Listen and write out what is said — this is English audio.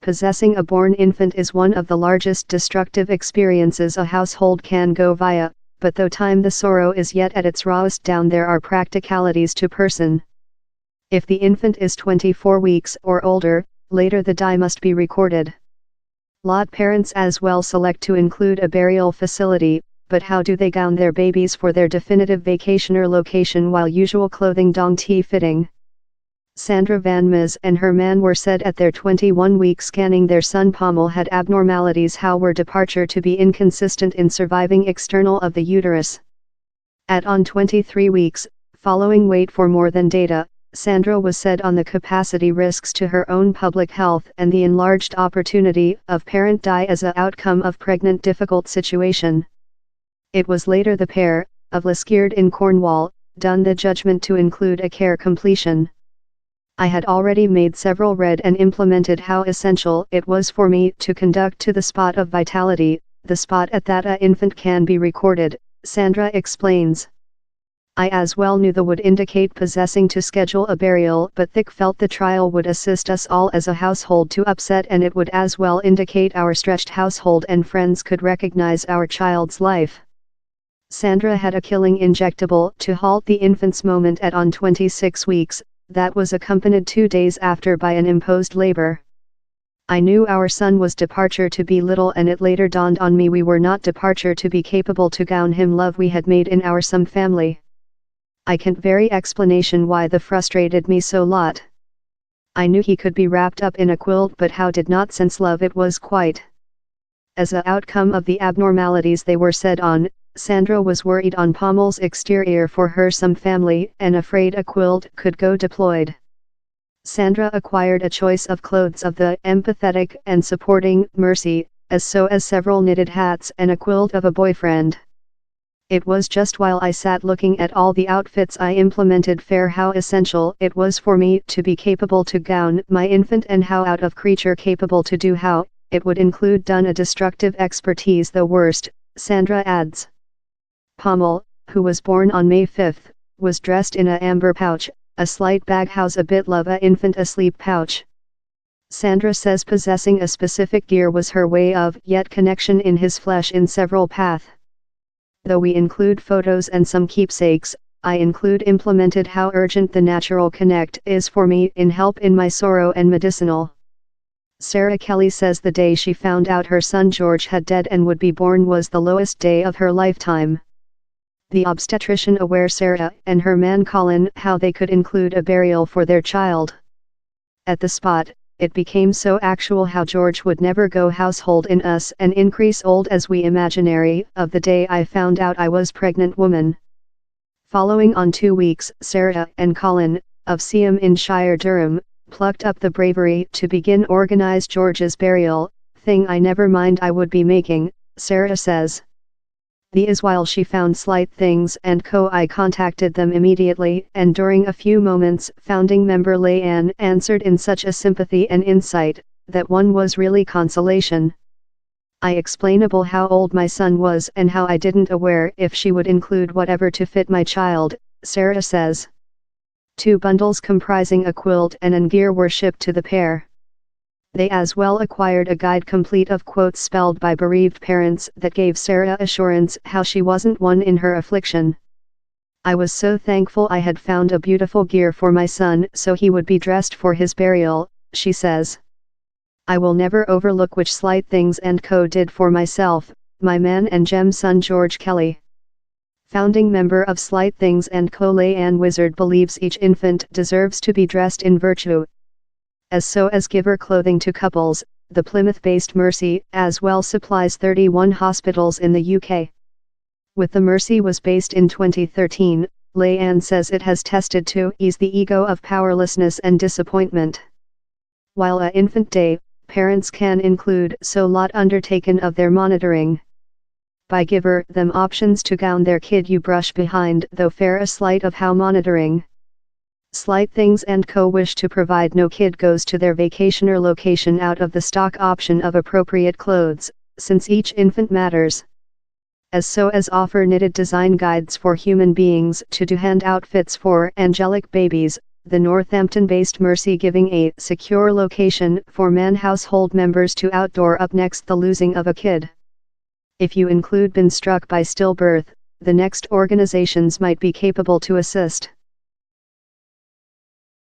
Possessing a born infant is one of the largest destructive experiences a household can go via, but though the sorrow is yet at its rawest down, there are practicalities to person. If the infant is 24 weeks or older, later the die must be recorded. Lot parents as well select to include a burial facility, but how do they gown their babies for their definitive vacationer location while usual clothing dong tea fitting? Sandra Van Mis and her man were said at their 21-week scanning their son Pommel had abnormalities. How were departure to be inconsistent in surviving external of the uterus? At on 23 weeks, following wait for more than data, Sandra was said on the capacity risks to her own public health and the enlarged opportunity of parent die as a outcome of pregnant difficult situation. It was later the pair, of Liskeard in Cornwall, done the judgment to include a care completion. I had already made several read and implemented how essential it was for me to conduct to the spot of vitality, the spot at that a infant can be recorded, Sandra explains. I as well knew the would indicate possessing to schedule a burial, but thick felt the trial would assist us all as a household to upset, and it would as well indicate our stretched household and friends could recognize our child's life. Sandra had a killing injectable to halt the infant's moment at on 26 weeks, that was accompanied 2 days after by an imposed labor. I knew our son was departure to be little, and it later dawned on me we were not departure to be capable to gown him love we had made in our some family. I can't very explanation why the frustrated me so lot. I knew he could be wrapped up in a quilt, but how did not sense love it was quite. As a outcome of the abnormalities they were said on, Sandra was worried on Pommel's exterior for her some family and afraid a quilt could go deployed. Sandra acquired a choice of clothes of the empathetic and supporting Mercy, as several knitted hats and a quilt of a boyfriend. It was just while I sat looking at all the outfits I implemented fair how essential it was for me to be capable to gown my infant, and how out of creature capable to do how it would include done a destructive expertise the worst, Sandra adds. Pommel, who was born on May 5, was dressed in a amber pouch, a slight bag house a bit love a infant asleep pouch. Sandra says possessing a specific gear was her way of yet connection in his flesh in several path. Though we include photos and some keepsakes, I include implemented how urgent the natural connect is for me in help in my sorrow and medicinal. Sarah Kelly says the day she found out her son George had dead and would be born was the lowest day of her lifetime. The obstetrician aware Sarah and her man Colin how they could include a burial for their child. At the spot, it became so actual how George would never go household in us and increase old as we imaginary of the day I found out I was pregnant woman. Following on 2 weeks, Sarah and Colin, of Seaham in Shire Durham, plucked up the bravery to begin organize George's burial, thing I never mind I would be making, Sarah says. The is while she found Slight Things and Co. I contacted them immediately, and during a few moments founding member Leanne answered in such a sympathy and insight, that one was really consolation. I explainable how old my son was and how I didn't aware if she would include whatever to fit my child, Sarah says. 2 bundles comprising a quilt and an gear were shipped to the pair. They as well acquired a guide complete of quotes spelled by bereaved parents that gave Sarah assurance how she wasn't one in her affliction. I was so thankful I had found a beautiful gear for my son so he would be dressed for his burial, she says. I will never overlook which Slight Things and Co. did for myself, my man and Gem's son George Kelly. Founding member of Slight Things and Co. Leanne Wizard believes each infant deserves to be dressed in virtue. As giver clothing to couples, the Plymouth-based Mercy as well supplies 31 hospitals in the UK. With the Mercy was based in 2013, Leanne says it has tested to ease the ego of powerlessness and disappointment. While a infant day, parents can include so lot undertaken of their monitoring. By giver them options to gown their kid you brush behind though fair a slight of how monitoring. Slight Things and Co. wish to provide no kid goes to their vacationer location out of the stock option of appropriate clothes, since each infant matters. As offer knitted design guides for human beings to do hand outfits for angelic babies, the Northampton-based Mercy giving a secure location for man household members to outdoor up next the losing of a kid. If you include been struck by stillbirth, the next organizations might be capable to assist.